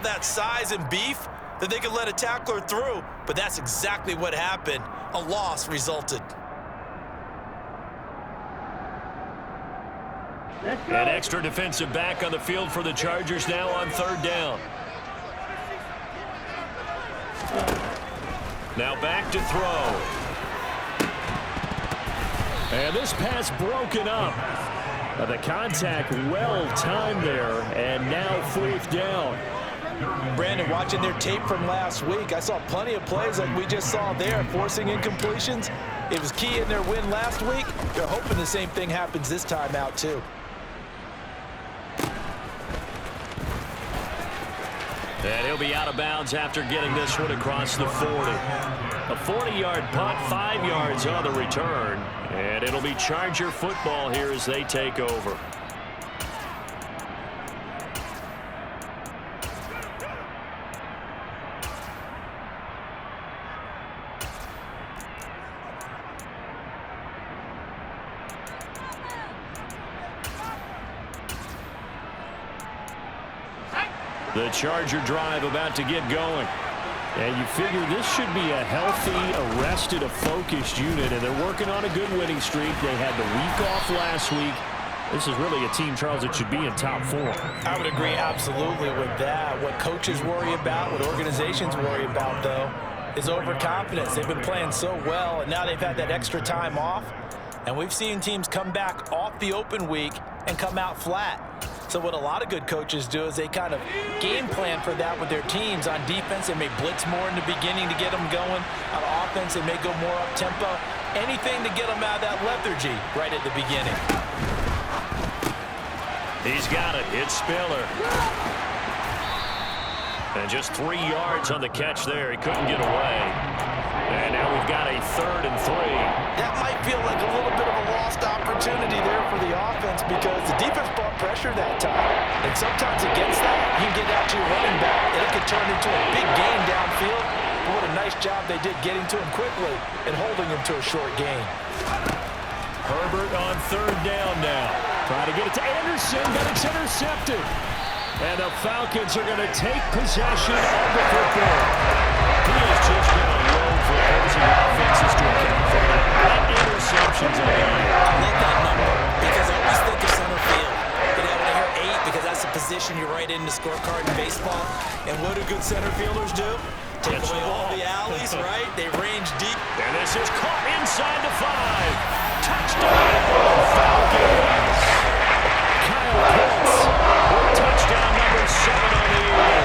that size and beef that they could let a tackler through, but that's exactly what happened. A loss resulted. An extra defensive back on the field for the Chargers now on 3rd down. Now back to throw. And this pass broken up. The contact well timed there, and now 4th down. Brandon, watching their tape from last week, I saw plenty of plays like we just saw there, forcing incompletions. It was key in their win last week. They're hoping the same thing happens this time out, too. And he'll be out of bounds after getting this one across the 40. A 40-yard punt, 5 yards on the return. And it'll be Charger football here as they take over. The Charger drive about to get going. And you figure this should be a healthy, arrested, a focused unit, and they're working on a good winning streak. They had the week off last week. This is really a team, Charles, that should be in top 4. I would agree absolutely with that. What coaches worry about, what organizations worry about, though, is overconfidence. They've been playing so well, and now they've had that extra time off. And we've seen teams come back off the open week and come out flat. So what a lot of good coaches do is they kind of game plan for that with their teams. On defense, they may blitz more in the beginning to get them going. On offense, they may go more up-tempo. Anything to get them out of that lethargy right at the beginning. He's got it. It's Spiller. And just 3 yards on the catch there. He couldn't get away. And now we've got a 3rd and 3. That might feel like a little bit of a lost opportunity there for the offense because the defense brought pressure that time. And sometimes against that, you can get out to your running back, and it could turn into a big gain downfield. But what a nice job they did getting to him quickly and holding him to a short gain. Herbert on 3rd down now. Trying to get it to Anderson, but it's intercepted. And the Falcons are going to take possession of the football. He has just been on road for opposing offenses to account for that. 8 interceptions on the year. I love that number because I always think of center field. But when I hear 8, because that's the position you write in the scorecard in baseball. And what do good center fielders do? Take away all the alleys, right? They range deep. And this is caught inside the 5. Touchdown, Falcons. Kyle Pitts with touchdown number 7 on the year.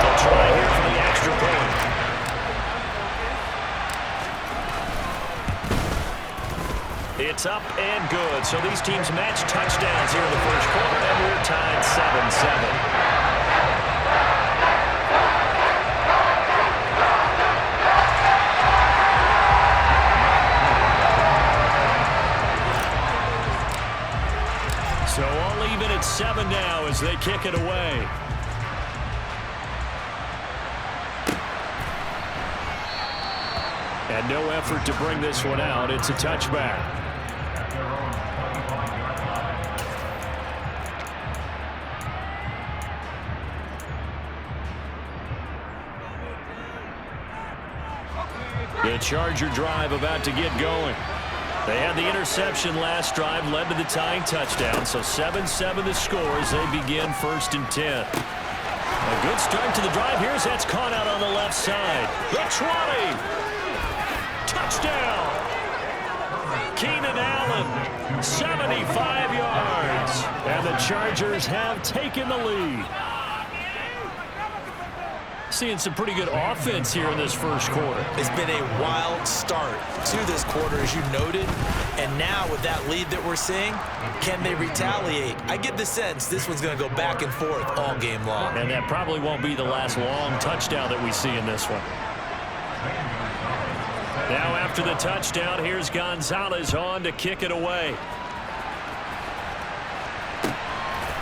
They'll try here for the extra point. It's up and good. So these teams match touchdowns here in the first quarter, and we're tied 7-7. So all even at 7 now as they kick it away. And no effort to bring this one out. It's a touchback. The Charger drive about to get going. They had the interception last drive, led to the tying touchdown, so 7-7 the score as they begin 1st and 10. A good start to the drive here as that's caught out on the left side. The 20. Touchdown. Keenan Allen, 75 yards. And the Chargers have taken the lead. Seeing some pretty good offense here in this first quarter. It's been a wild start to this quarter, as you noted. And now with that lead that we're seeing, can they retaliate? I get the sense this one's going to go back and forth all game long. And that probably won't be the last long touchdown that we see in this one. Now after the touchdown, here's Gonzalez on to kick it away.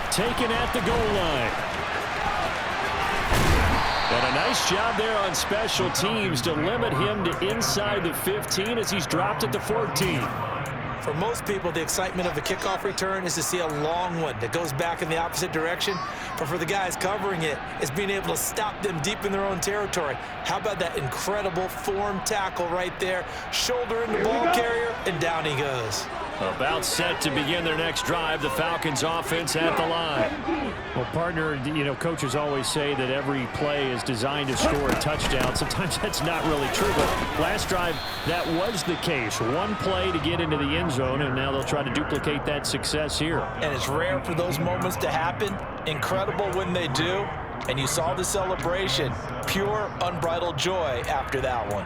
Taken at the goal line. And a nice job there on special teams to limit him to inside the 15 as he's dropped at the 14. For most people, the excitement of a kickoff return is to see a long one that goes back in the opposite direction. But for the guys covering it, it's being able to stop them deep in their own territory. How about that incredible form tackle right there? Shoulder in the ball carrier, and down he goes. About set to begin their next drive, the Falcons offense at the line. Well, partner, you know, coaches always say that every play is designed to score a touchdown. Sometimes that's not really true, but last drive, that was the case. One play to get into the end zone, and now they'll try to duplicate that success here. And it's rare for those moments to happen. Incredible when they do. And you saw the celebration. Pure, unbridled joy after that one.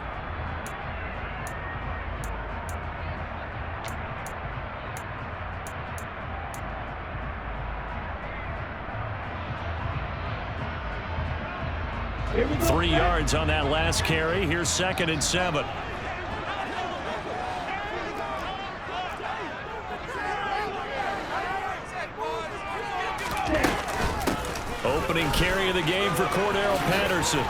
Three yards on that last carry. Here's 2nd and 7. Opening carry of the game for Cordero Patterson.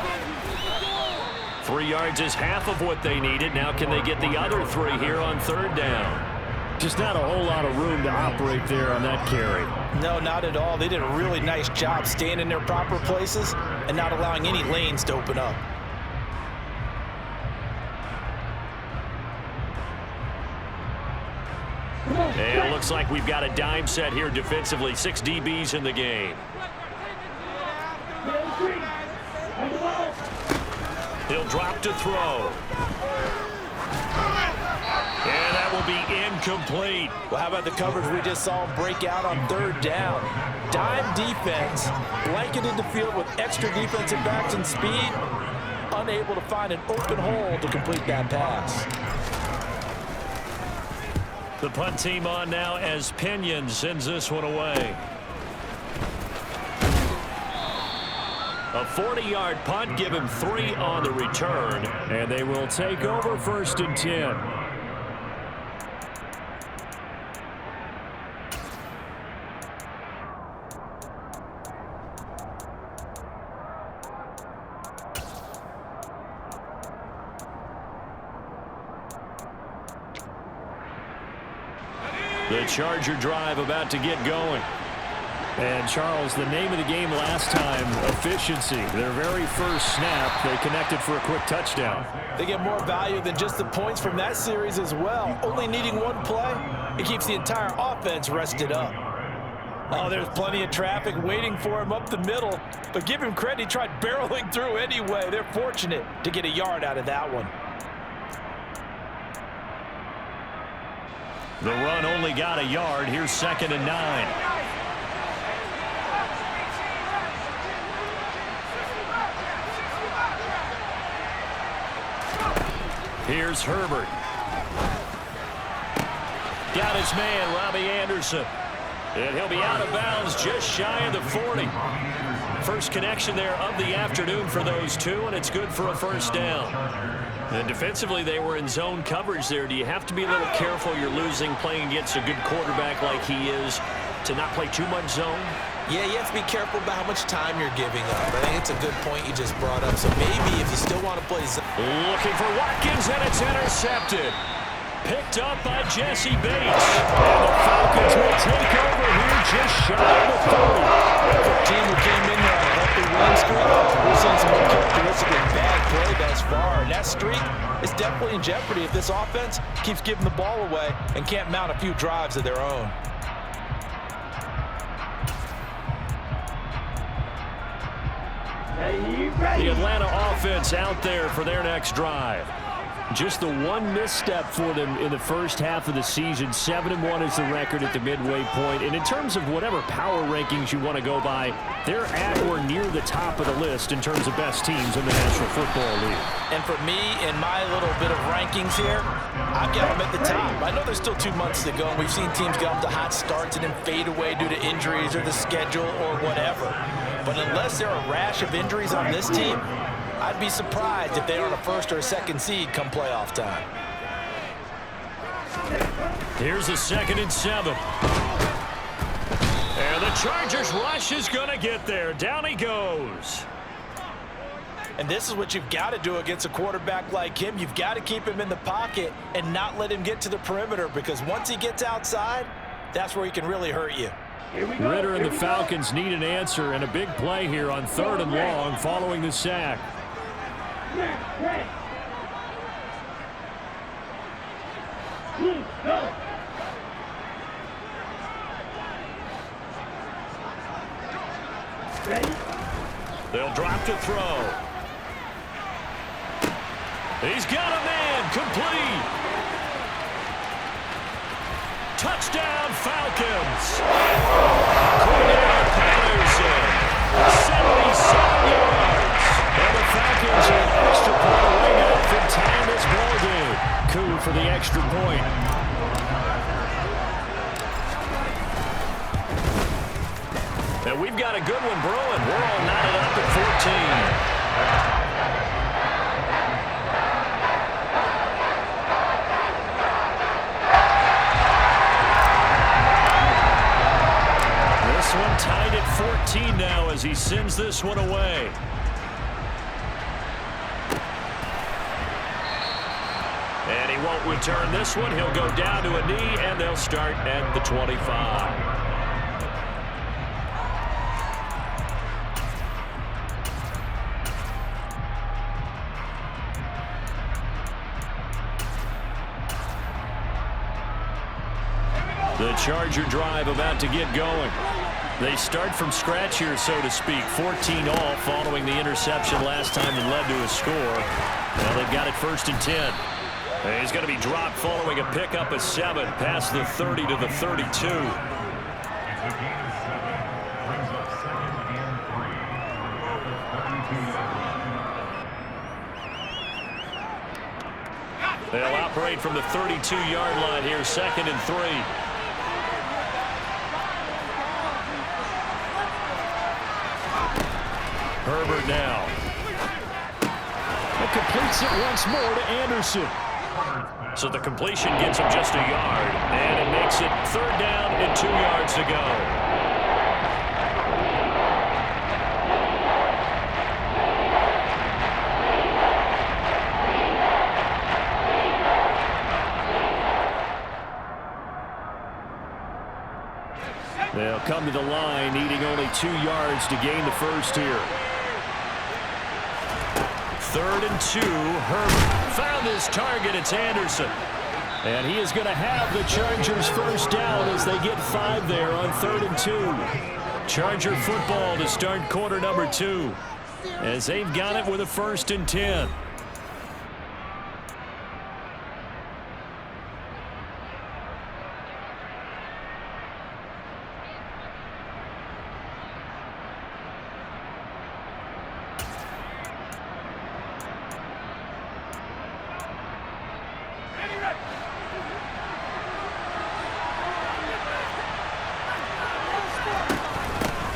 3 yards is half of what they needed. Now can they get the other 3 here on 3rd down? Just not a whole lot of room to operate there on that carry. No, not at all. They did a really nice job staying in their proper places and not allowing any lanes to open up. And it looks like we've got a dime set here defensively. 6 DBs in the game. He'll drop to throw. And that will be incomplete. Well, how about the coverage we just saw him break out on 3rd down? Dime defense, blanketed the field with extra defensive backs and speed, unable to find an open hole to complete that pass. The punt team on now as Pinion sends this one away. A 40-yard punt, give him 3 on the return, and they will take over 1st and 10. The Charger drive about to get going. And, Charles, the name of the game last time, efficiency. Their very first snap, they connected for a quick touchdown. They get more value than just the points from that series as well. Only needing one play, it keeps the entire offense rested up. Oh, there's plenty of traffic waiting for him up the middle. But give him credit, he tried barreling through anyway. They're fortunate to get a yard out of that one. The run only got a yard. Here's 2nd and 9. Here's Herbert. Got his man, Robbie Anderson. And he'll be out of bounds just shy of the 40. First connection there of the afternoon for those two, and it's good for a 1st down. And defensively, they were in zone coverage there. Do you have to be a little careful? You're losing playing against a good quarterback like he is to not play too much zone? Yeah, you have to be careful about how much time you're giving up. I think it's a good point you just brought up. So maybe if you still want to play zone. Looking for Watkins, and it's intercepted. Picked up by Jesse Bates. And the Falcons will take over here just shy of the 30. For a team who came in there on a healthy winning streak, we're seeing some uncharacteristically bad play thus far. And that streak is definitely in jeopardy if this offense keeps giving the ball away and can't mount a few drives of their own. The Atlanta offense out there for their next drive. Just the one misstep for them in the first half of the season. 7-1 is the record at the midway point. And in terms of whatever power rankings you want to go by, they're at or near the top of the list in terms of best teams in the National Football League. And for me, in my little bit of rankings here, I've got them at the top. I know there's still 2 months to go, and we've seen teams get off to hot starts and then fade away due to injuries or the schedule or whatever. But unless there are a rash of injuries on this team, I'd be surprised if they aren't a 1st or a 2nd seed come playoff time. Here's a 2nd and 7. And the Chargers rush is going to get there. Down he goes. And this is what you've got to do against a quarterback like him. You've got to keep him in the pocket and not let him get to the perimeter, because once he gets outside, that's where he can really hurt you. Ritter and the Falcons need an answer, and a big play here on 3rd and long following the sack. They'll drop to throw. He's got a man, complete. Touchdown, Falcons. Cordell Patterson, 77 yards. And the Falcons are an extra point away now from tying this ball game. Coup for the extra point. And we've got a good one brewing. We're all knotted up at 14. This one tied at 14 now as he sends this one away. And he won't return this one. He'll go down to a knee, and they'll start at the 25. The Charger drive about to get going. They start from scratch here, so to speak. 14 all following the interception last time that led to a score. Now they've got it 1st and 10. And he's going to be dropped following a pickup of 7 past the 30 to the 32. They'll operate from the 32-yard line here, 2nd and 3. Herbert now. And completes it once more to Anderson. So the completion gets him just a yard, and it makes it 3rd down and 2 yards to go. They'll come to the line, needing only 2 yards to gain the first here. 3rd and 2. Herbert found his target. It's Anderson. And he is going to have the Chargers first down as they get 5 there on 3rd and 2. Charger football to start quarter number 2 as they've got it with a 1st and 10.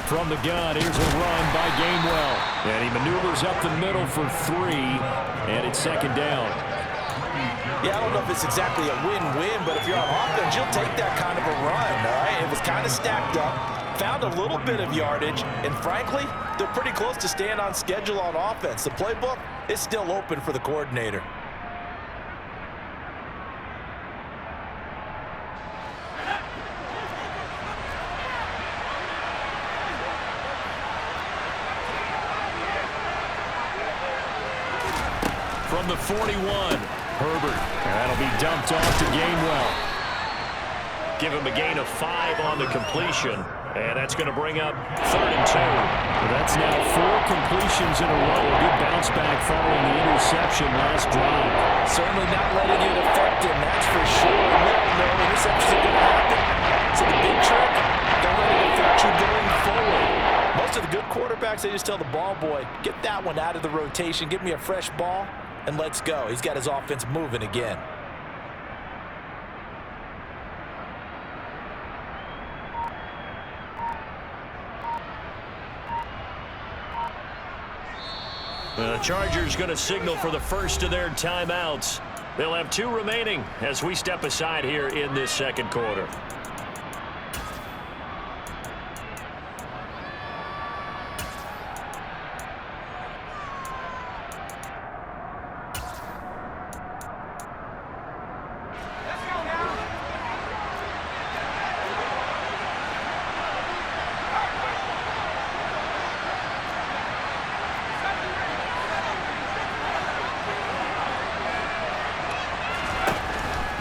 From the gun, here's a run by Gainwell. And he maneuvers up the middle for 3, and it's 2nd down. Yeah, I don't know if it's exactly a win-win, but if you're on offense, you'll take that kind of a run, all right? It was kind of stacked up, found a little bit of yardage, and frankly, they're pretty close to staying on schedule on offense. The playbook is still open for the coordinator. From the 41, Herbert. And that'll be dumped off to Gainwell. Give him a gain of 5 on the completion. And that's going to bring up 3rd and 2. Well, that's now 4 completions in a row. A good bounce back following the interception last drive. Certainly not letting it affect him, that's for sure. No interceptions are going to happen. So the big trick, don't let it affect you going forward. Most of the good quarterbacks, they just tell the ball boy, get that one out of the rotation, give me a fresh ball, and let's go. He's got his offense moving again. The Chargers going to signal for the first of their timeouts. They'll have 2 remaining as we step aside here in this 2nd quarter.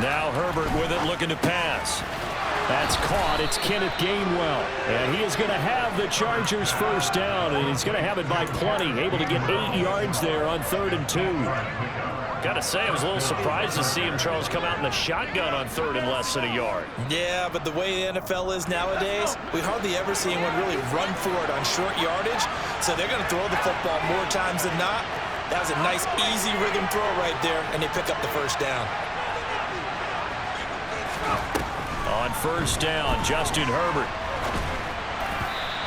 Now Herbert with it, looking to pass. That's caught. It's Kenneth Gainwell. And he is going to have the Chargers first down, and he's going to have it by plenty. Able to get 8 yards there on 3rd and 2. Got to say, I was a little surprised to see him, Charles, come out in the shotgun on 3rd and less than a yard. Yeah, but the way the NFL is nowadays, we hardly ever see anyone really run for it on short yardage. So they're going to throw the football more times than not. That was a nice, easy rhythm throw right there, and they pick up the first down. On 1st down, Justin Herbert.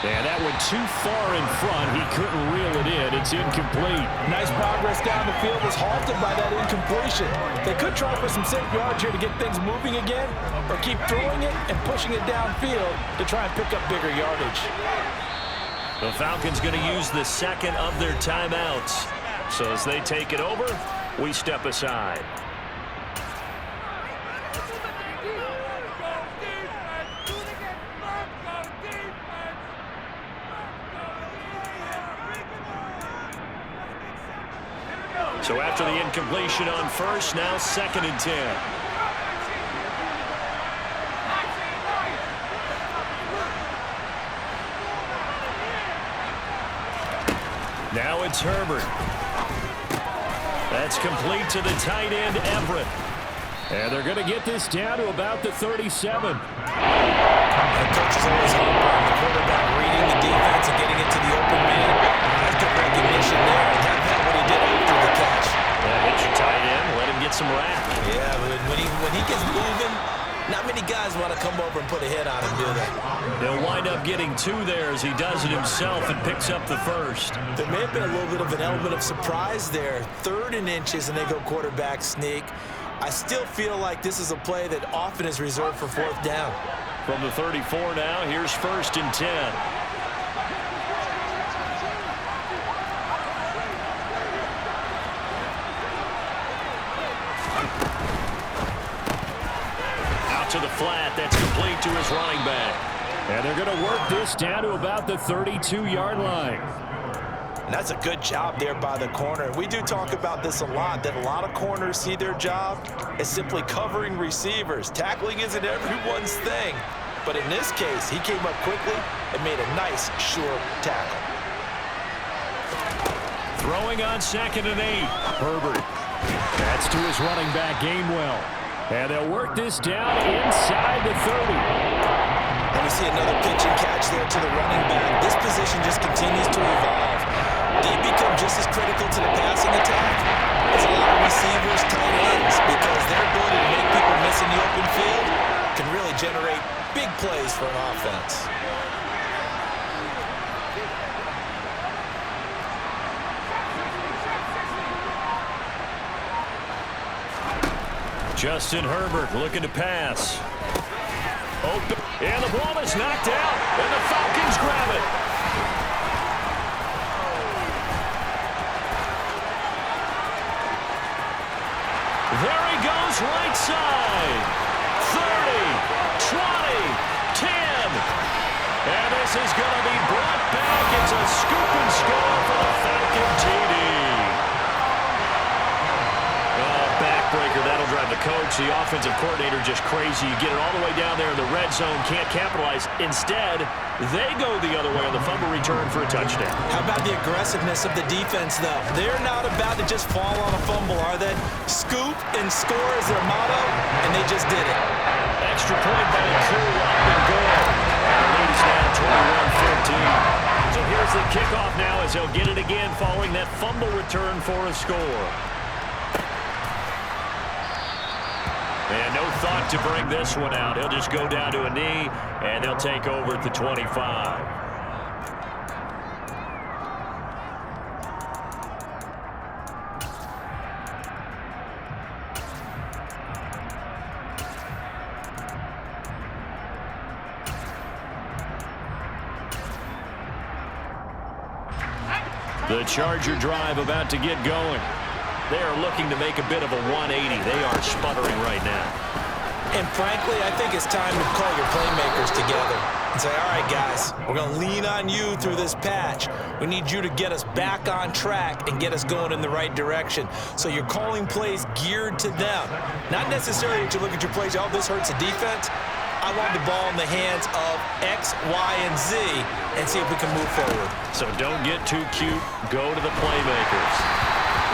And that went too far in front. He couldn't reel it in. It's incomplete. Nice progress down the field was halted by that incompletion. They could try for some safe yards here to get things moving again, or keep throwing it and pushing it downfield to try and pick up bigger yardage. The Falcons going to use the second of their timeouts. So as they take it over, we step aside. So after the incompletion on 1st, now 2nd and 10. Now it's Herbert. That's complete to the tight end, Everett. And they're going to get this down to about the 37. The coach is always hard on the quarterback, reading the defense and getting it to the open man. That's good recognition there. That's what he did after the catch. Yeah, hit your tight end, let him get some rack. Yeah, but when he gets moving, not many guys want to come over and put a hit on him, do they? They'll wind up getting 2 there as he does it himself and picks up the first. There may have been a little bit of an element of surprise there. 3rd and inches, and they go quarterback sneak. I still feel like this is a play that often is reserved for 4th down. From the 34 now, here's 1st and 10. Out to the flat, that's complete to his running back. And they're going to work this down to about the 32-yard line. And that's a good job there by the corner. We do talk about this a lot, that a lot of corners see their job as simply covering receivers. Tackling isn't everyone's thing. But in this case, he came up quickly and made a nice, sure tackle. Throwing on 2nd and 8. Herbert. That's to his running back, Gainwell. And they'll work this down inside the 30. And we see another pitch and catch there to the running back. This position just continues to evolve. They become just as critical to the passing attack as a lot of receivers, tight ends, because their ability to make people miss in the open field can really generate big plays for an offense. Justin Herbert looking to pass. Open, and the ball is knocked out, and the Falcons grab it. There he goes, right side. 30, 20, 10. And this is going to be brought back. It's a scoop and score for the Falcon TD. Backbreaker, that'll drive the coach, the offensive coordinator, just crazy. You get it all the way down there in the red zone, can't capitalize. Instead, they go the other way on the fumble return for a touchdown. How about the aggressiveness of the defense, though? They're not about to just fall on a fumble, are they? Scoop and score is their motto, and they just did it. Extra point by Cool, up and goal. The lead is now 21-14. So here's the kickoff now as he'll get it again following that fumble return for a score. And no thought to bring this one out. He'll just go down to a knee, and they'll take over at the 25. The Charger drive about to get going. They are looking to make a bit of a 180. They are sputtering right now. And frankly, I think it's time to call your playmakers together. and say, all right, guys, we're going to lean on you through this patch. We need you to get us back on track and get us going in the right direction. So you're calling plays geared to them. Not necessarily that you look at your plays, oh, this hurts the defense. I want the ball in the hands of X, Y, and Z and see if we can move forward. So don't get too cute. Go to the playmakers.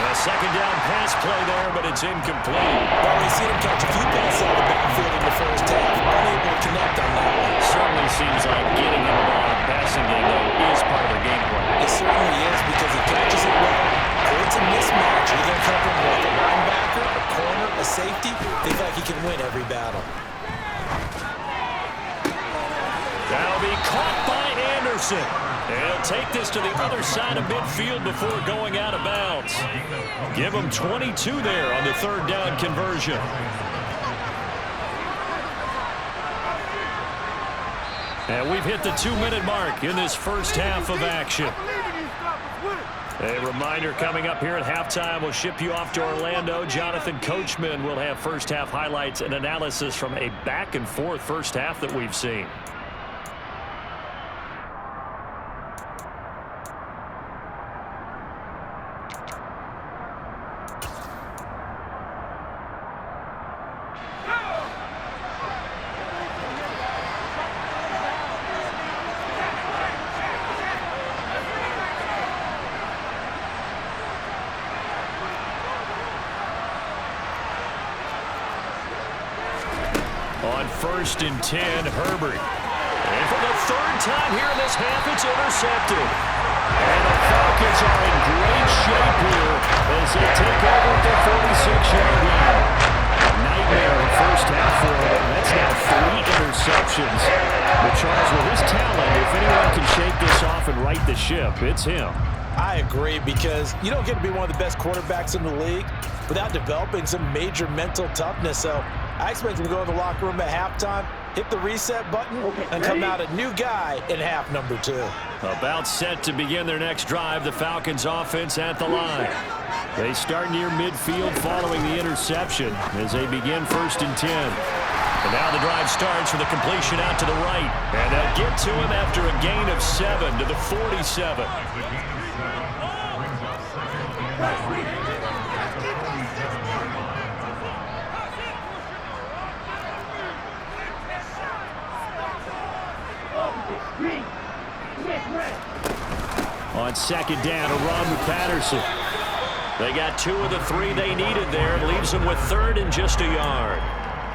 A second down pass play there, but it's incomplete. Well, we've seen him catch a few passes out of the backfield in the first half. Unable to connect on that one. Certainly seems like getting him the ball in the passing game, though, is part of their game plan. It certainly is because he catches it well. Creates a mismatch. Either covering with a linebacker, a corner, a safety. They feel like he can win every battle. That'll be caught by Anderson. He'll take this to the other side of midfield before going out of bounds. Give him 22 there on the third down conversion. And we've hit the 2-minute mark in this first half of action. A reminder coming up here at halftime, we'll ship you off to Orlando. Jonathan Coachman will have first half highlights and analysis from a back-and-forth first half that we've seen. On 1st and 10, Herbert. And for the third time here in this half, it's intercepted. And the Falcons are in great shape here as they take over at the 46-yard line. A nightmare in the first half for them. That's now 3 interceptions. But Charles, with his talent, if anyone can shake this off and right the ship, it's him. I agree, because you don't get to be one of the best quarterbacks in the league without developing some major mental toughness. So I expect him to go in the locker room at halftime, hit the reset button, and come out a new guy in half number 2. About set to begin their next drive, the Falcons offense at the line. They start near midfield following the interception as they begin 1st and 10. And now the drive starts with a completion out to the right. And they'll get to him after a gain of 7 to the 47. On 2nd down, a run with Patterson. They got 2 of the 3 they needed there. Leaves them with 3rd and just a yard.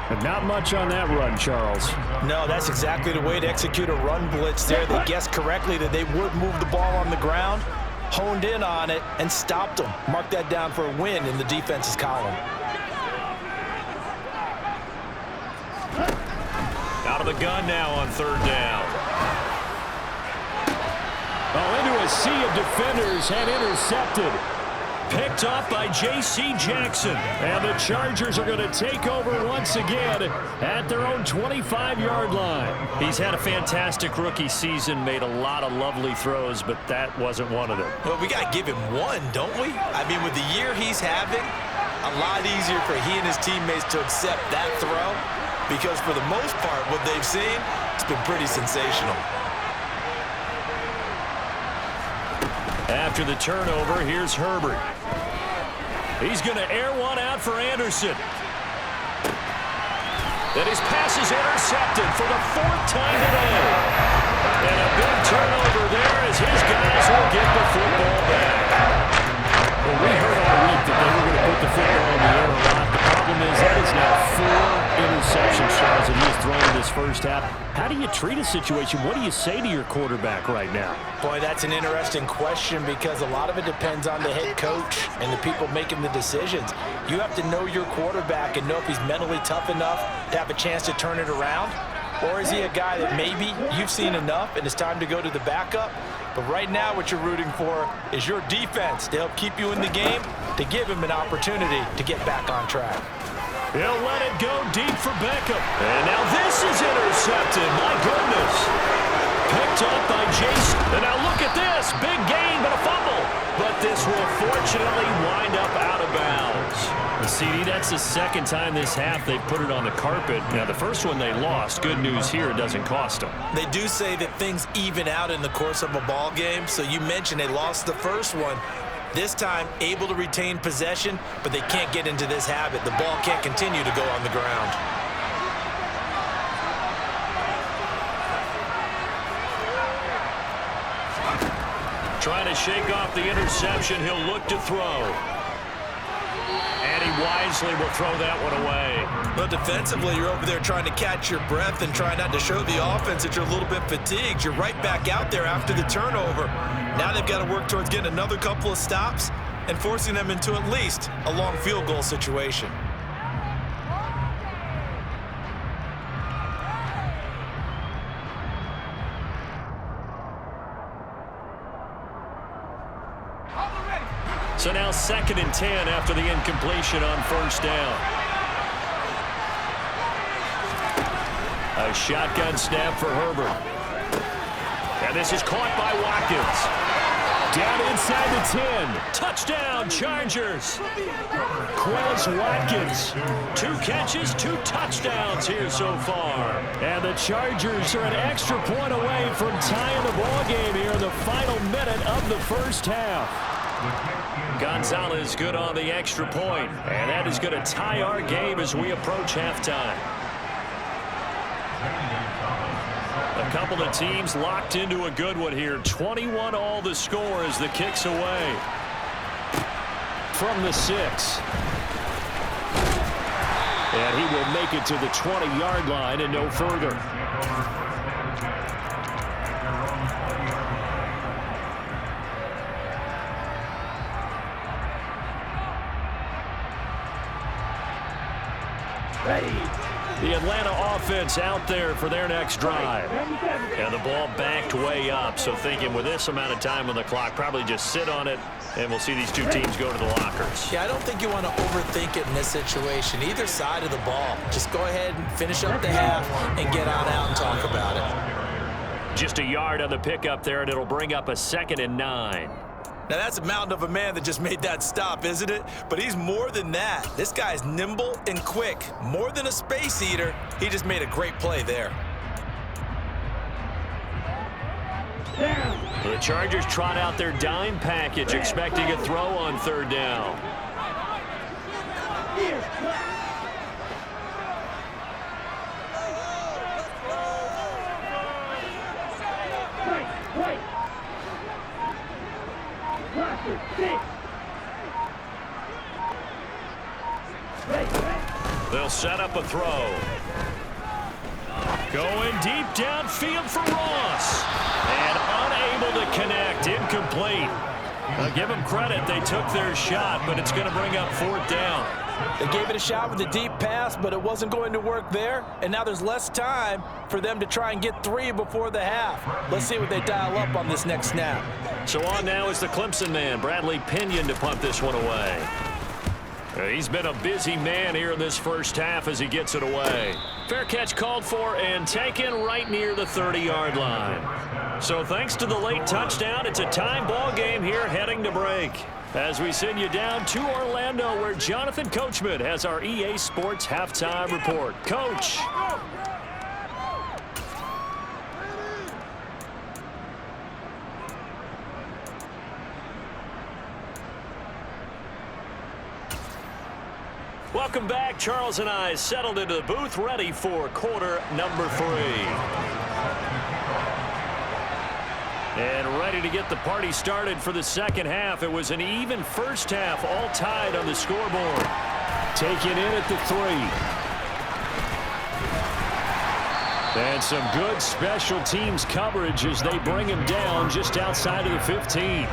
And not much on that run, Charles. No, that's exactly the way to execute a run blitz there. They guessed correctly that they would move the ball on the ground, honed in on it, and stopped them. Mark that down for a win in the defense's column. Out of the gun now on 3rd down. Oh, into a sea of defenders and intercepted. Picked off by J.C. Jackson. And the Chargers are going to take over once again at their own 25-yard line. He's had a fantastic rookie season, made a lot of lovely throws, but that wasn't one of them. Well, we got to give him one, don't we? I mean, with the year he's having, a lot easier for he and his teammates to accept that throw, because for the most part, what they've seen, it's been pretty sensational. After the turnover, here's Herbert. He's going to air one out for Anderson. Then his pass is intercepted for the 4th time today. And a big turnover there as his guys will get the football back. Well, we heard all week that they were going to put the football in the air a lot. The problem is that is now 4 interceptions, Charles, that he has thrown in this first half. How do you treat a situation? What do you say to your quarterback right now? Boy, that's an interesting question, because a lot of it depends on the head coach and the people making the decisions. You have to know your quarterback and know if he's mentally tough enough to have a chance to turn it around. Or is he a guy that maybe you've seen enough and it's time to go to the backup? But right now what you're rooting for is your defense to help keep you in the game, to give him an opportunity to get back on track. He'll let it go deep for Beckham. And now this is intercepted. My goodness. Picked up by Jason. And now look at this. Big gain, but a fumble. but this will fortunately wind up out of bounds. CD, that's the second time this half they've put it on the carpet. Now, the first one they lost. Good news here, it doesn't cost them. They do say that things even out in the course of a ball game. So you mentioned they lost the first one. This time, able to retain possession, but they can't get into this habit. The ball can't continue to go on the ground. Trying to shake off the interception. He'll look to throw. And he wisely will throw that one away. But defensively, you're over there trying to catch your breath and try not to show the offense that you're a little bit fatigued. You're right back out there after the turnover. Now they've got to work towards getting another couple of stops and forcing them into at least a long field goal situation. So now 2nd and 10 after the incompletion on first down. A shotgun snap for Herbert. And this is caught by Watkins. Down inside the 10. Touchdown, Chargers. Quez Watkins. 2 catches, 2 touchdowns here so far. And the Chargers are an extra point away from tying the ball game here in the final minute of the first half. Gonzalez good on the extra point, and that is going to tie our game as we approach halftime. A couple of teams locked into a good one here. 21 all the score as the kick's away. From the 6. And he will make it to the 20-yard line and no further. The Atlanta offense out there for their next drive. And the ball backed way up, so thinking with this amount of time on the clock, probably just sit on it, and we'll see these two teams go to the lockers. Yeah, I don't think you want to overthink it in this situation. Either side of the ball. Just go ahead and finish up the half and get on out and talk about it. Just a yard on the pickup there, and it'll bring up a 2nd and 9. Now, that's a mountain of a man that just made that stop, isn't it? But he's more than that. This guy's nimble and quick. More than a space eater. He just made a great play there. The Chargers trot out their dime package, expecting a throw on 3rd down. They'll set up a throw. Going deep downfield for Ross. And unable to connect. Incomplete. I'll give them credit. They took their shot, but it's going to bring up 4th down. They gave it a shot with a deep pass, but it wasn't going to work there. And now there's less time for them to try and get 3 before the half. Let's see what they dial up on this next snap. So on now is the Clemson man, Bradley Pinion, to punt this one away. He's been a busy man here in this first half as he gets it away. Fair catch called for and taken right near the 30-yard line. So thanks to the late touchdown, it's a time ball game here heading to break. As we send you down to Orlando, where Jonathan Coachman has our EA Sports halftime report. Coach. Welcome back. Charles and I settled into the booth, ready for quarter number 3. And ready to get the party started for the second half. It was an even first half, all tied on the scoreboard. Taken in at the 3. And some good special teams coverage as they bring him down just outside of the 15.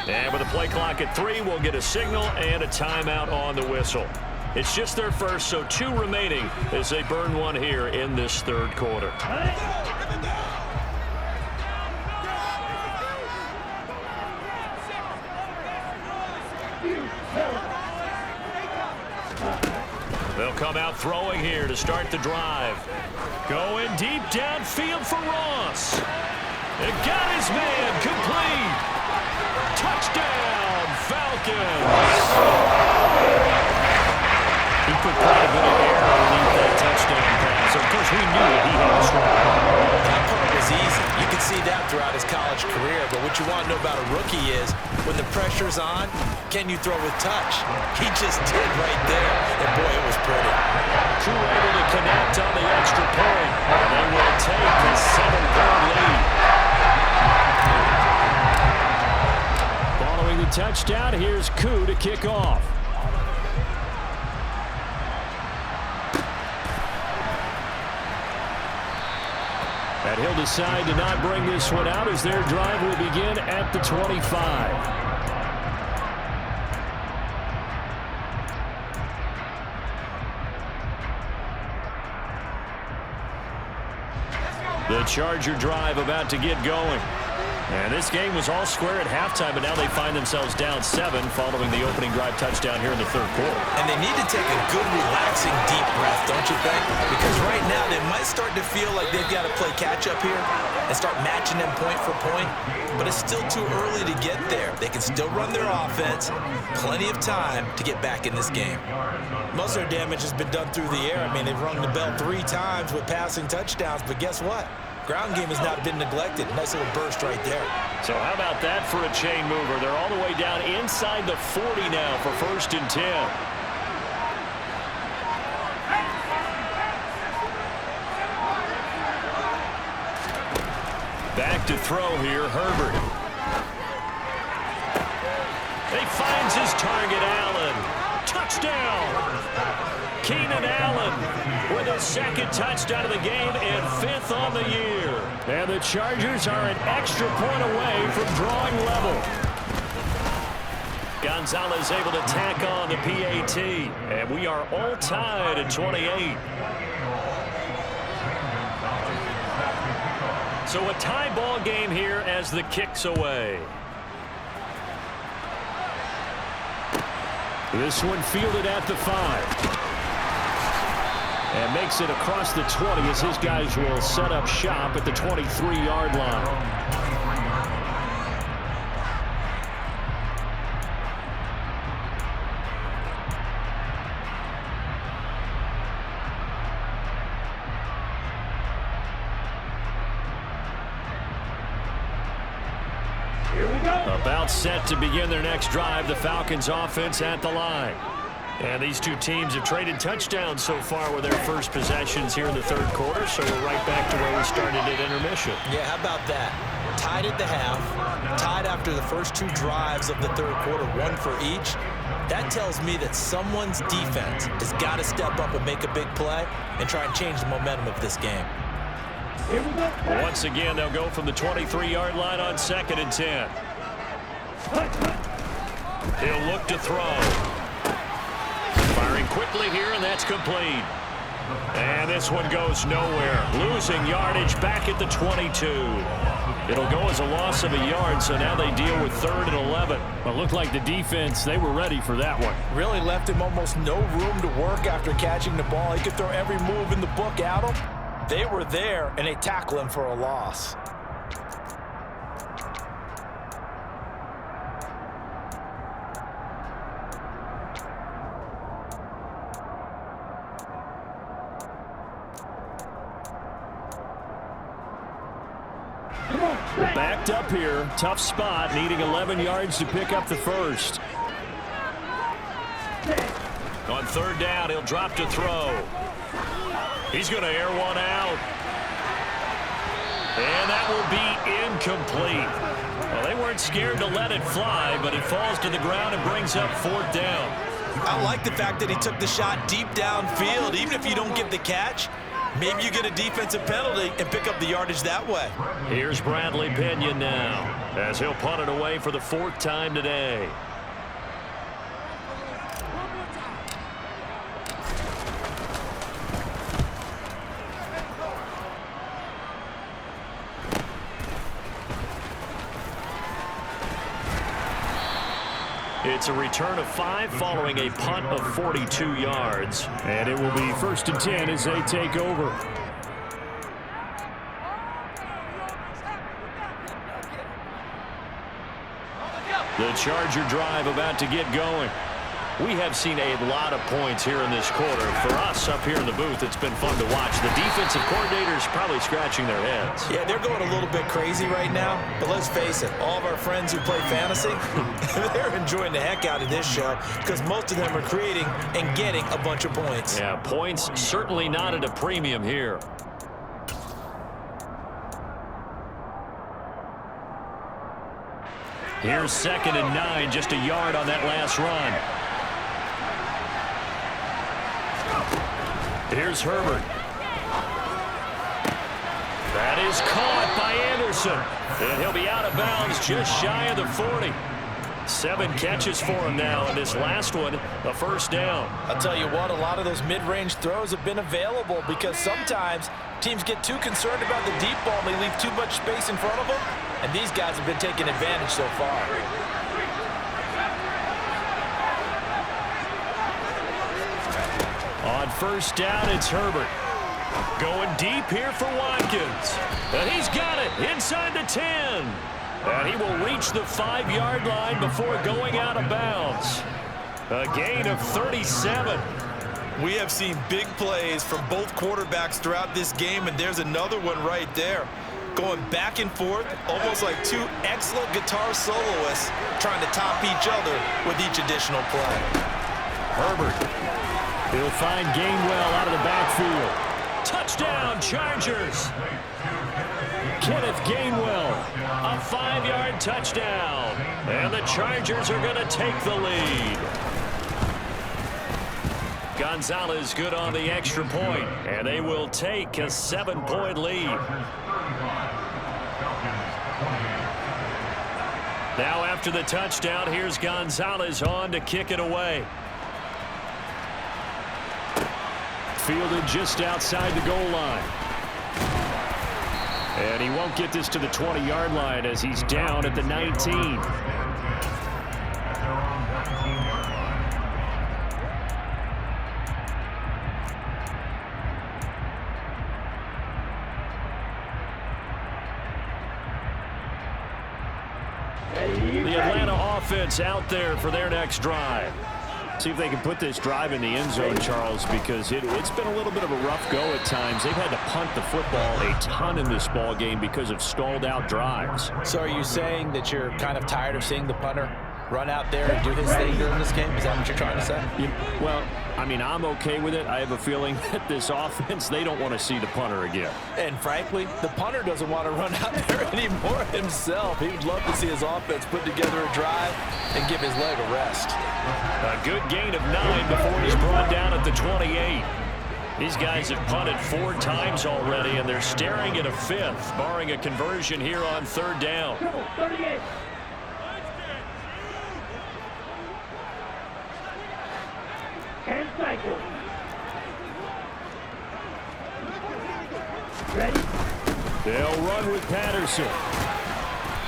And with a play clock at 3, we'll get a signal and a timeout on the whistle. It's just their first, so 2 remaining as they burn one here in this third quarter. They'll come out throwing here to start the drive. Going deep downfield for Ross. It got his man complete. Touchdown, Falcons. He put quite a bit of air underneath that touchdown pass. Of course, we knew that he had a strong arm. That part was easy. You could see that throughout his college career. But what you want to know about a rookie is when the pressure's on, can you throw with touch? He just did right there. And boy, it was pretty. Crew able to connect on the extra point. And they will take the 7-point lead. Following the touchdown, here's Koo to kick off. And he'll decide to not bring this one out as their drive will begin at the 25. The Charger drive about to get going. And this game was all square at halftime, but now they find themselves down 7 following the opening drive touchdown here in the third quarter. And they need to take a good, relaxing, deep breath, don't you think? Because right now they might start to feel like they've got to play catch-up here and start matching them point for point. But it's still too early to get there. They can still run their offense. Plenty of time to get back in this game. Most of their damage has been done through the air. I mean, they've rung the bell 3 times with passing touchdowns, but guess what? Ground game has not been neglected. Nice little burst right there. So how about that for a chain mover? They're all the way down inside the 40 now for 1st and 10. Back to throw here, Herbert. He finds his target, Allen. Touchdown! Keenan Allen with a 2nd touchdown of the game and 5th on the year. And the Chargers are an extra point away from drawing level. Gonzalez able to tack on the PAT. And we are all tied at 28. So a tie ball game here as the kick's away. This one fielded at the 5. And makes it across the 20 as his guys will set up shop at the 23-yard line. About set to begin their next drive. The Falcons offense at the line. And these two teams have traded touchdowns so far with their first possessions here in the third quarter, so we're right back to where we started at intermission. Yeah, how about that? Tied at the half, tied after the first 2 drives of the third quarter, 1 for each. That tells me that someone's defense has got to step up and make a big play and try and change the momentum of this game. Once again, they'll go from the 23-yard line on 2nd and 10. He'll look to throw. Firing quickly here, and that's complete. And this one goes nowhere. Losing yardage back at the 22. It'll go as a loss of a yard, so now they deal with 3rd and 11. Well, it looked like the defense, they were ready for that one. Really left him almost no room to work after catching the ball. He could throw every move in the book at him. They were there, and they tackle him for a loss. Backed up here, tough spot, needing 11 yards to pick up the first. On 3rd down, he'll drop to throw. He's going to air one out. And that will be incomplete. Well, they weren't scared to let it fly, but it falls to the ground and brings up 4th down. I like the fact that he took the shot deep downfield. Even if you don't get the catch, Maybe you get a defensive penalty and pick up the yardage that way. Here's Bradley Pinion now. as he'll punt it away for the 4th time today. It's a return of 5 following a punt of 42 yards. And it will be 1st and 10 as they take over. The Charger drive about to get going. We have seen a lot of points here in this quarter. For us up here in the booth, it's been fun to watch. The defensive coordinators probably scratching their heads. Yeah, they're going a little bit crazy right now. But let's face it, all of our friends who play fantasy, they're enjoying the heck out of this show because most of them are creating and getting a bunch of points. Yeah, points certainly not at a premium here. Here's 2nd and 9, just a yard on that last run. Here's Herbert. That is caught by Anderson. And he'll be out of bounds just shy of the 40. 7 catches for him now, and this last one, a 1st down. I'll tell you what, a lot of those mid-range throws have been available because sometimes teams get too concerned about the deep ball and they leave too much space in front of them, and these guys have been taking advantage so far. On 1st down, it's Herbert. Going deep here for Watkins. And he's got it inside the 10. And he will reach the 5-yard line before going out of bounds. A gain of 37. We have seen big plays from both quarterbacks throughout this game, and there's another one right there. Going back and forth, almost like 2 excellent guitar soloists trying to top each other with each additional play. Herbert. He'll find Gainwell out of the backfield. Touchdown, Chargers. Kenneth Gainwell, a 5-yard touchdown. And the Chargers are going to take the lead. Gonzalez good on the extra point, and they will take a 7-point lead. Now after the touchdown, here's Gonzalez on to kick it away. Fielded just outside the goal line. And he won't get this to the 20-yard line as he's down at the 19. The Atlanta offense out there for their next drive. See if they can put this drive in the end zone, Charles, because it's been a little bit of a rough go at times. They've had to punt the football a ton in this ball game because of stalled out drives. So are you saying that you're kind of tired of seeing the punter run out there and do his thing during this game? Is that what you're trying to say? Well, I mean, I'm okay with it. I have a feeling that this offense, they don't want to see the punter again. And frankly, the punter doesn't want to run out there anymore himself. He would love to see his offense put together a drive and give his leg a rest. A good gain of 9 before he's brought down at the 28. These guys have punted 4 times already, and they're staring at a 5th, barring a conversion here on 3rd down. 38. And cycle. Ready? They'll run with Patterson.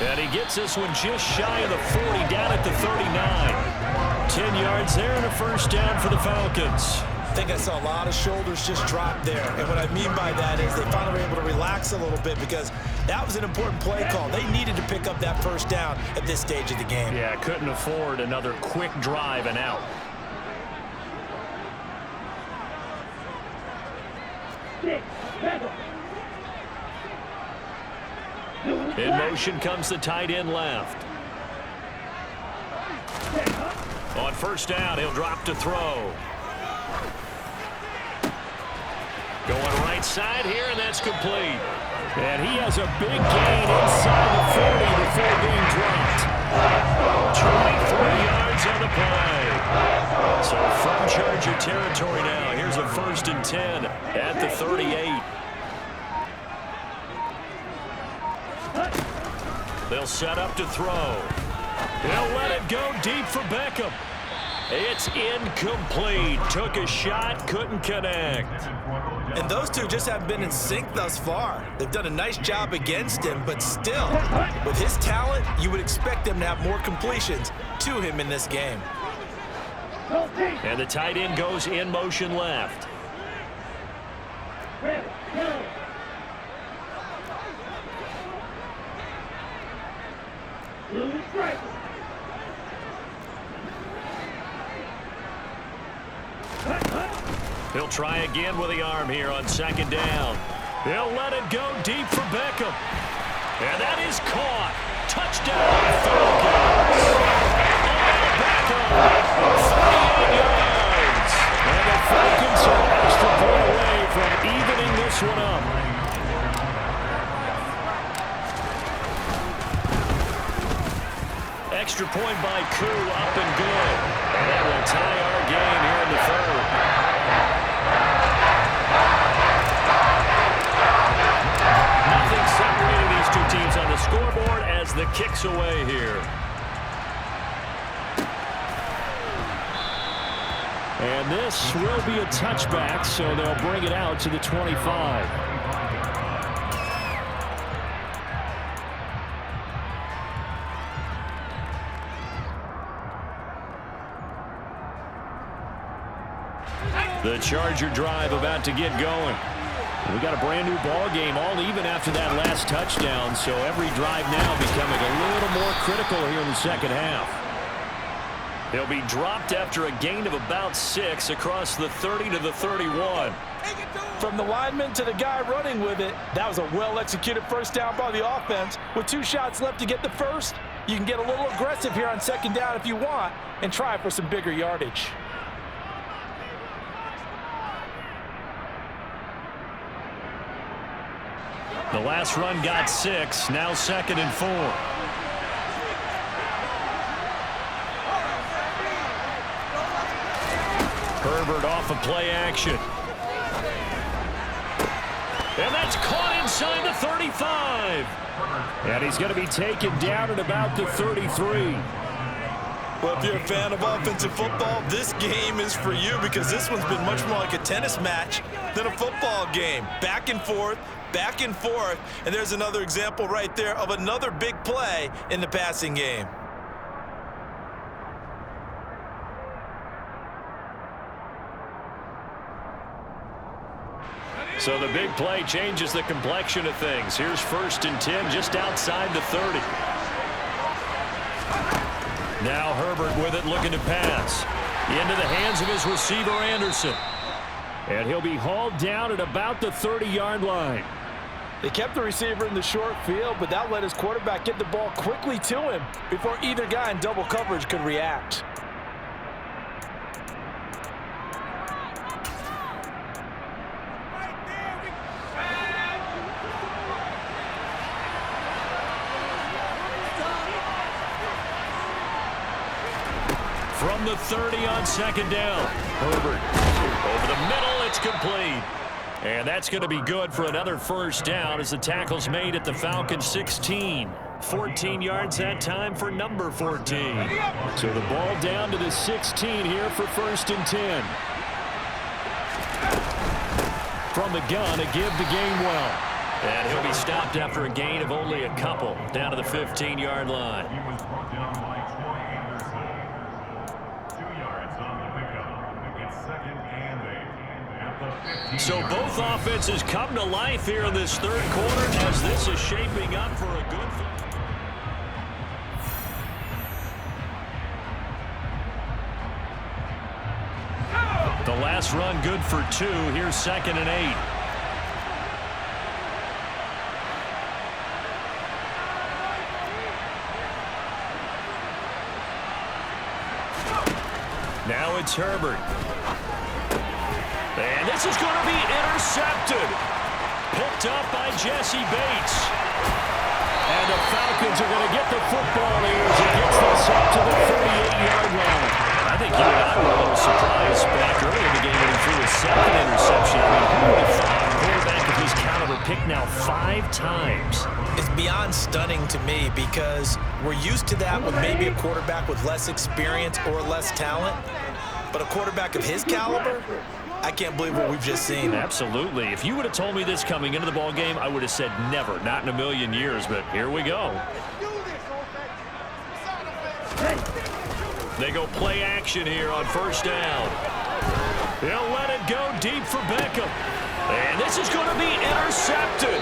And he gets this one just shy of the 40, down at the 39. 10 yards there and a 1st down for the Falcons. I think I saw a lot of shoulders just drop there. And what I mean by that is they finally were able to relax a little bit because that was an important play call. They needed to pick up that 1st down at this stage of the game. Yeah, couldn't afford another quick drive and out. In motion comes the tight end left. On 1st down, he'll drop to throw. Going right side here, and that's complete. And he has a big gain inside the 40 before being dropped. 23 yards on the play. So from Charger territory now, here's a 1st and 10 at the 38. They'll set up to throw. He'll let it go deep for Beckham. It's incomplete. Took a shot, couldn't connect. And those two just haven't been in sync thus far. They've done a nice job against him, but still, with his talent, you would expect him to have more completions to him in this game. And the tight end goes in motion left. He'll try again with the arm here on second down. He'll let it go deep for Beckham. And that is caught. Touchdown, Falcons. Beckham, 48 yards. And the Falcons are an extra point away from evening this one up. Extra point by Koo, up and good. And that will tie our game here in the third. Nothing separating these two teams on the scoreboard as the kick's away here. And this will be a touchback, so they'll bring it out to the 25. The Charger drive about to get going. We got a brand new ball game, all even after that last touchdown, so every drive now becoming a little more critical here in the second half. He'll be dropped after a gain of about 6 across the 30 to the 31. From the lineman to the guy running with it, that was a well-executed first down by the offense. With 2 shots left to get the first, you can get a little aggressive here on second down if you want and try for some bigger yardage. The last run got 6, now 2nd and 4. Herbert off of play action. And that's caught inside the 35. And he's going to be taken down at about the 33. Well, if you're a fan of offensive football, this game is for you because this one's been much more like a tennis match than a football game. Back and forth, and there's another example right there of another big play in the passing game. So the big play changes the complexion of things. Here's 1st and 10 just outside the 30. Now Herbert with it, looking to pass. Into the hands of his receiver, Anderson. And he'll be hauled down at about the 30-yard line. They kept the receiver in the short field, but that let his quarterback get the ball quickly to him before either guy in double coverage could react. From the 30 on second down. Herbert over the middle. It's complete. And that's going to be good for another first down as the tackle's made at the Falcons 16. 14 yards that time for number 14. So the ball down to the 16 here for 1st and 10. From the gun, a give to Gainwell. And he'll be stopped after a gain of only a couple down to the 15-yard line. So both offenses come to life here in this third quarter as this is shaping up for a good fight. The last run good for 2. Here's 2nd and 8. Now it's Herbert. And this is going to be intercepted. Picked up by Jesse Bates. And the Falcons are going to get the football here as it gets this up to the 38-yard line. I think you and I were a little surprised back early in the game when he threw his 2nd interception. I mean, who would have thought a quarterback of his caliber picked now 5 times. It's beyond stunning to me because we're used to that with maybe a quarterback with less experience or less talent. But a quarterback of his caliber, I can't believe what we've just seen. Absolutely. If you would have told me this coming into the ball game, I would have said never, not in a million years. But here we go. They go play action here on first down. They'll let it go deep for Beckham. And this is going to be intercepted.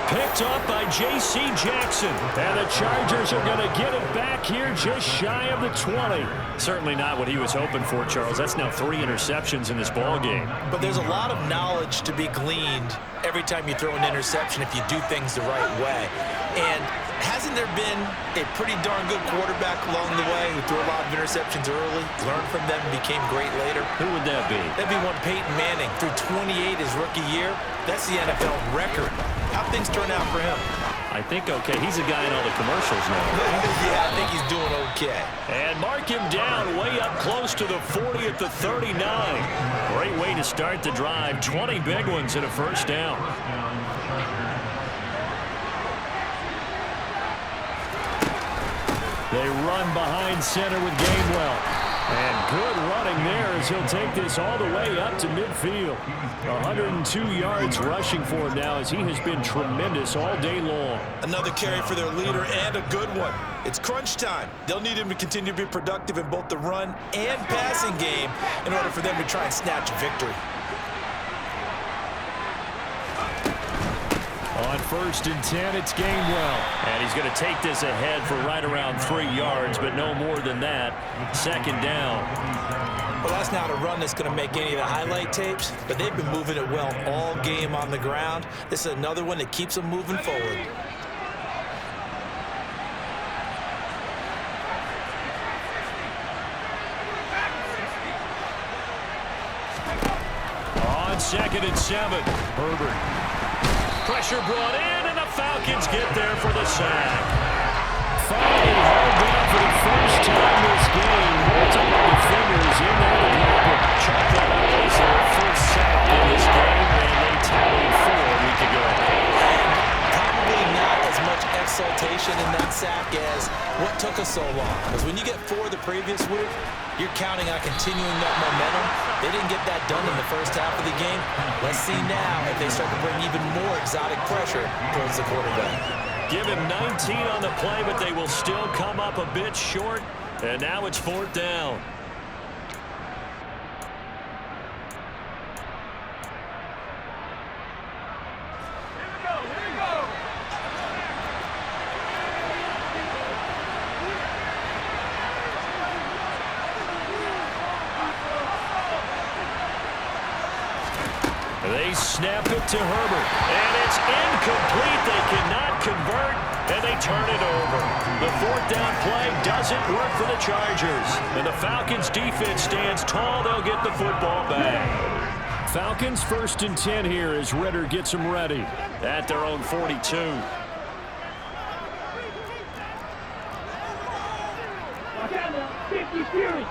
Picked up by J.C. Jackson. And the Chargers are going to get it back here just shy of the 20. Certainly not what he was hoping for, Charles. That's now 3 interceptions in this ball game. But there's a lot of knowledge to be gleaned every time you throw an interception if you do things the right way. And hasn't there been a pretty darn good quarterback along the way who threw a lot of interceptions early, learned from them, and became great later? Who would that be? That'd be one Peyton Manning. Threw 28 his rookie year. That's the NFL record. How'd things turn out for him? I think okay. He's a guy in all the commercials now. Yeah, I think he's doing okay. And mark him down way up close to the 40 at the 39. Great way to start the drive. 20 big ones and a first down. They run behind center with Gainwell. And good running there as he'll take this all the way up to midfield. 102 yards rushing for him now as he has been tremendous all day long. Another carry for their leader and a good one. It's crunch time. They'll need him to continue to be productive in both the run and passing game in order for them to try and snatch a victory. On first and 10, it's Gainwell. And he's going to take this ahead for right around 3 yards, but no more than that. Second down. Well, that's not a run that's going to make any of the highlight tapes, but they've been moving it well all game on the ground. This is another one that keeps them moving forward. On second and 7, Herbert. Pressure brought in, and the Falcons get there for the sack. Finally held down for the first time this game. Multiple defenders in there to block it. Chalk that up as their first sack in this game, and they tallied 4 a week ago. Probably not as much exultation in that sack as what took us so long. Because when you get 4 the previous week, you're counting on continuing that momentum. They didn't get that done in the first half of the game. Let's see now if they start to bring even more exotic pressure towards the quarterback. Give him 19 on the play, but they will still come up a bit short. And now it's 4th down. They snap it to Herbert, and it's incomplete. They cannot convert, and they turn it over. The 4th down play doesn't work for the Chargers, and the Falcons' defense stands tall. They'll get the football back. Falcons 1st and 10 here as Ritter gets them ready at their own 42. Watch out now, 50 Fury.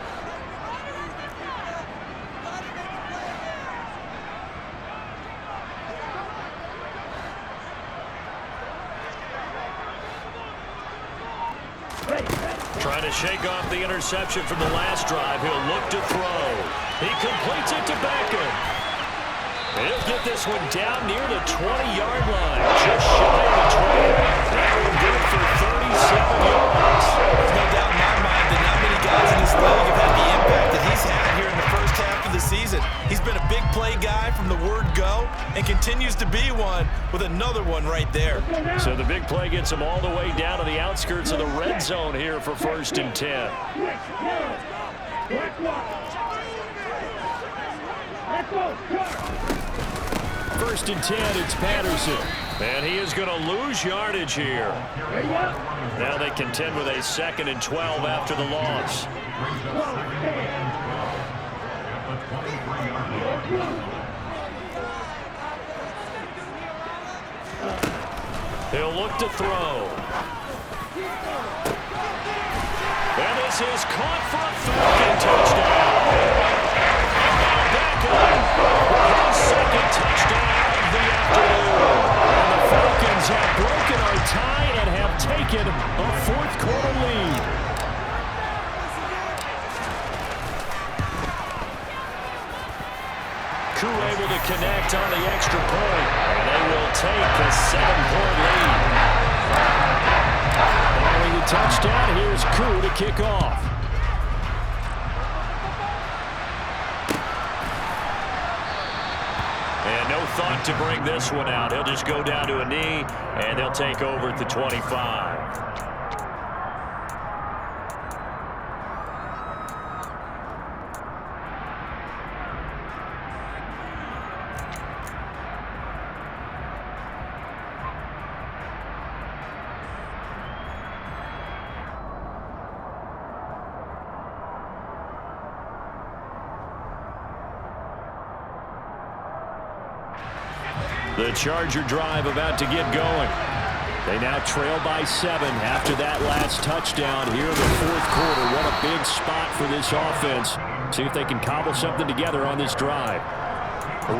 Trying to shake off the interception from the last drive. He'll look to throw. He completes it to Beckham. He'll get this one down near the 20-yard line. Just shy of the 20. That will good for 37 yards. There's no doubt in my mind that not many guys in this league have had the impact that he's had here in the first half of the season. He's been a big play guy from the word go and continues to be one with another one right there. So the big play gets him all the way down to the outskirts of the red zone here for 1st and 10. First and 10, it's Patterson. And he is going to lose yardage here. Now they contend with a 2nd and 12 after the loss. He'll look to throw. And this is caught for a Falcon touchdown. Back up. His 2nd touchdown of the afternoon. taken a fourth-quarter lead. Koo able to connect on the extra point, and they will take a 7-point lead. Following the touchdown, here's Koo to kick off. And no thought to bring this one out. He'll just go down to a knee, and they'll take over at the 25. The Charger drive about to get going. They now trail by 7 after that last touchdown here in the fourth quarter. What a big spot for this offense. See if they can cobble something together on this drive.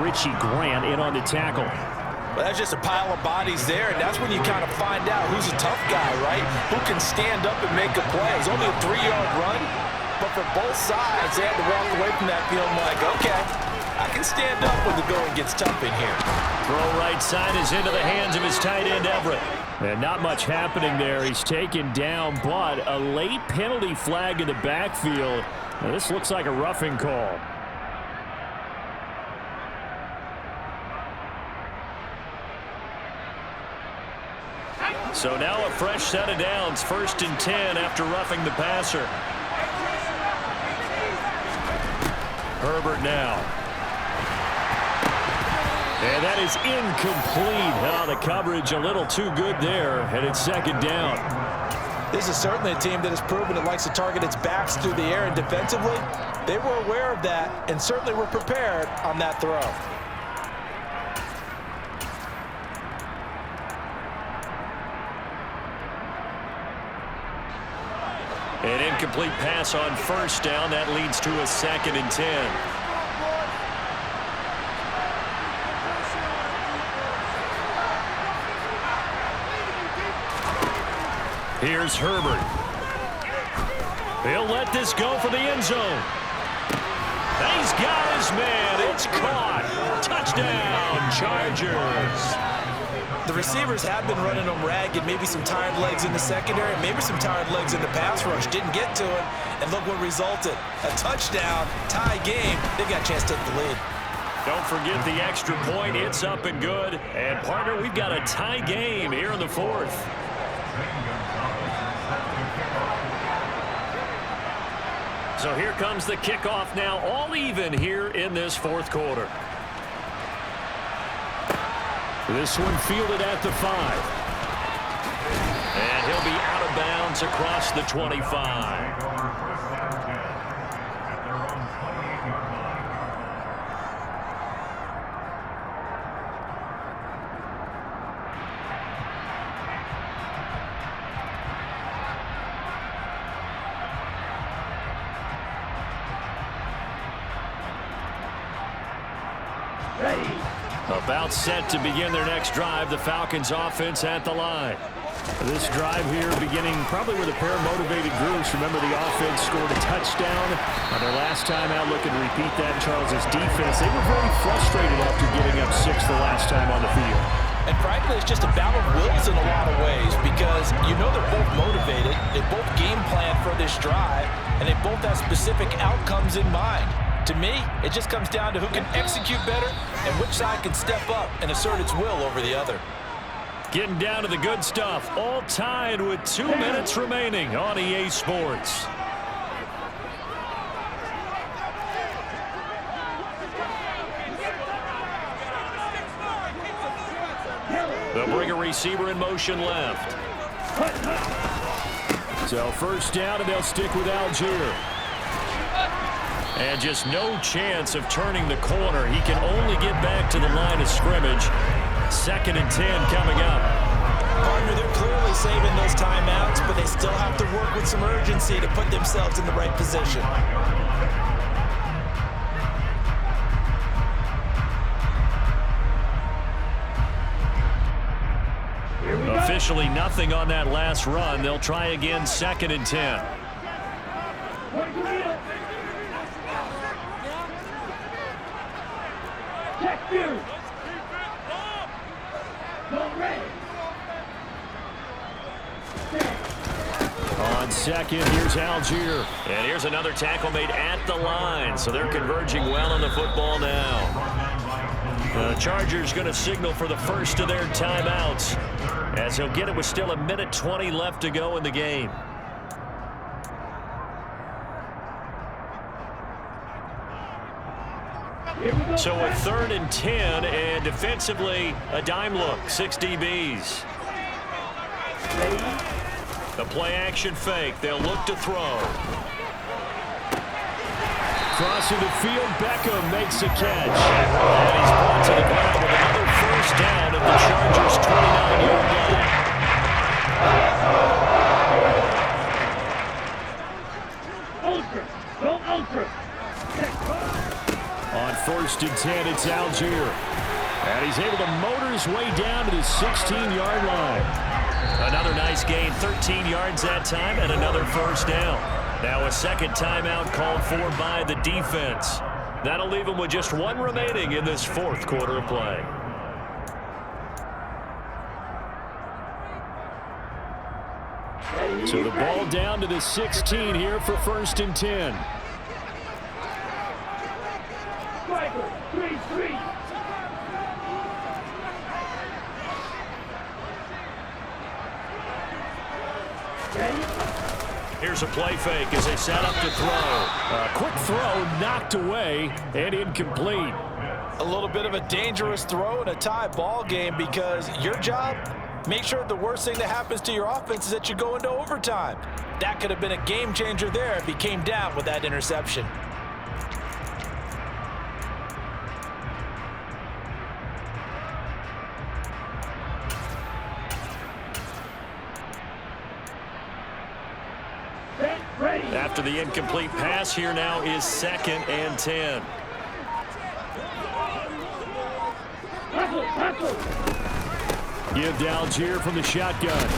Richie Grant in on the tackle. Well, that's just a pile of bodies there, and that's when you kind of find out who's a tough guy, right? Who can stand up and make a play. It's only a 3-yard run, but for both sides, they had to walk away from that feeling like, okay, I can stand up when the going gets tough in here. Throw right side is into the hands of his tight end, Everett. And not much happening there. He's taken down, but a late penalty flag in the backfield. Now, this looks like a roughing call. So now a fresh set of downs, 1st and 10 after roughing the passer. Herbert now. And that is incomplete. Oh, the coverage a little too good there, and it's 2nd down. This is certainly a team that has proven it likes to target its backs through the air, and defensively, they were aware of that and certainly were prepared on that throw. An incomplete pass on 1st down. That leads to a 2nd and 10. Here's Herbert. He'll let this go for the end zone. He's got his man. It's caught. Touchdown, Chargers. The receivers have been running them ragged. Maybe some tired legs in the secondary, maybe some tired legs in the pass rush. Didn't get to it, and look what resulted. A touchdown, tie game. They got a chance to take the lead. Don't forget the extra point. It's up and good. And, partner, we've got a tie game here in the 4th. So here comes the kickoff now, all even here in this 4th quarter. This one fielded at the 5. And he'll be out of bounds across the 25. About set to begin their next drive. The Falcons offense at the line. This drive here beginning probably with a pair of motivated groups. Remember, the offense scored a touchdown on their last time out. Looking to repeat that. Charles's defense, they were very frustrated after giving up 6 the last time on the field. And frankly, it's just a battle of wills in a lot of ways, because you know they're both motivated. They both game plan for this drive, and they both have specific outcomes in mind. To me, it just comes down to who can execute better and which side can step up and assert its will over the other. Getting down to the good stuff. All tied with 2 minutes remaining on EA Sports. They'll bring a receiver in motion left. So 1st down, and they'll stick with Algier. And just no chance of turning the corner. He can only get back to the line of scrimmage. 2nd and 10 coming up. Partner, they're clearly saving those timeouts, but they still have to work with some urgency to put themselves in the right position. officially nothing on that last run. They'll try again 2nd and 10. Check Fury. Go ready. On 2nd, here's Algier. And here's another tackle made at the line. So they're converging well on the football now. The Chargers going to signal for the first of their timeouts, as he'll get it with still 1:20 left to go in the game. So a 3rd and 10, and defensively a dime look, 6 DBs. The play action fake. They'll look to throw. Crossing the field, Beckham makes a catch. And he's brought to the ground with another first down at the Chargers' 29-yard line. Ultra. Go ultra. On 1st and 10, it's Algier. And he's able to motor his way down to the 16-yard line. Another nice gain, 13 yards that time, and another first down. Now a second timeout called for by the defense. That'll leave them with just 1 remaining in this 4th quarter of play. So the ball down to the 16 here for 1st and 10. Striker. 3-3. Here's a play fake as they set up to throw. A quick throw knocked away and incomplete. A little bit of a dangerous throw in a tie ball game, because your job, make sure the worst thing that happens to your offense is that you go into overtime. That could have been a game changer there if he came down with that interception. After the incomplete pass, here now is 2nd and 10. Give to Algier from the shotgun.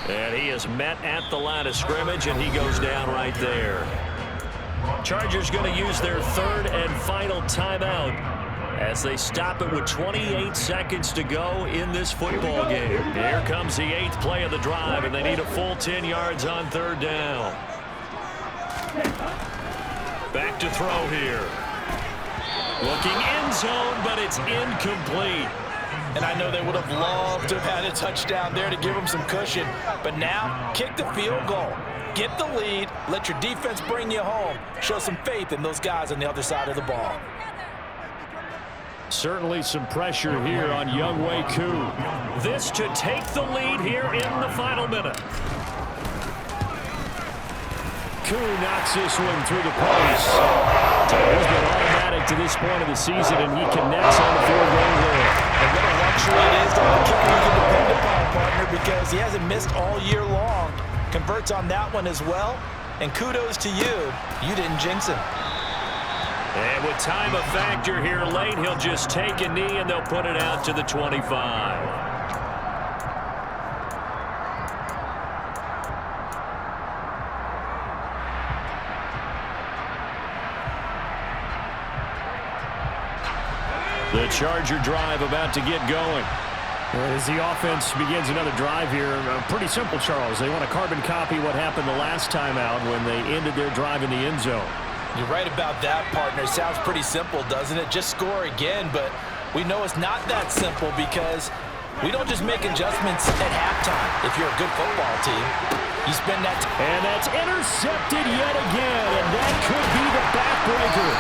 And he is met at the line of scrimmage, and he goes down right there. Chargers going to use their 3rd and final timeout as they stop it with 28 seconds to go in this football game. Here comes the 8th play of the drive, and they need a full 10 yards on 3rd down. Back to throw here. Looking end zone, but it's incomplete. And I know they would have loved to have had a touchdown there to give them some cushion. But now, kick the field goal. Get the lead. Let your defense bring you home. Show some faith in those guys on the other side of the ball. Certainly some pressure here on Younghoe Koo. This to take the lead here in the final minute. Koo knocks this one through the post. He's been automatic to this point of the season, and he connects on the field goal there. And what a luxury it is to have a kicker you can depend upon, partner, because he hasn't missed all year long. Converts on that one as well. And kudos to you. You didn't jinx him. And with time a factor here late, he'll just take a knee, and they'll put it out to the 25. The Charger drive about to get going. As the offense begins another drive here, pretty simple, Charles. They want to carbon copy what happened the last time out when they ended their drive in the end zone. You're right about that, partner. Sounds pretty simple, doesn't it? Just score again, but we know it's not that simple, because we don't just make adjustments at halftime if you're a good football team. You spend that time. And that's intercepted yet again, and that could be the backbreaker.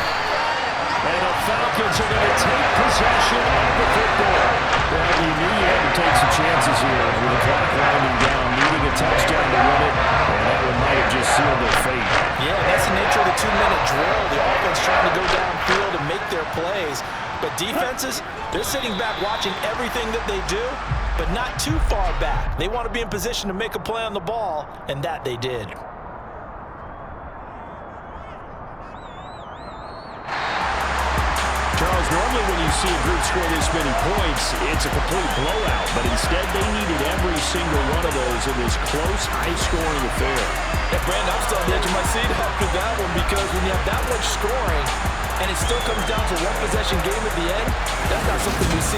And the Falcons are going to take possession of the football. Well, you knew you had to take some chances here with the clock winding down, needing a touchdown to win it, and that one might have just sealed their fate. Yeah, that's the nature of the 2-minute drill. The offense trying to go downfield and make their plays. But defenses, they're sitting back watching everything that they do, but not too far back. They want to be in position to make a play on the ball, and that they did. Charles, normally when you see a group score this many points, it's a complete blowout, but instead they needed every single one of those in this close, high-scoring affair. Yeah, Brandon, I'm still on the edge of my seat after that one because when you have that much scoring and it still comes down to one possession game at the end, that's not something we see.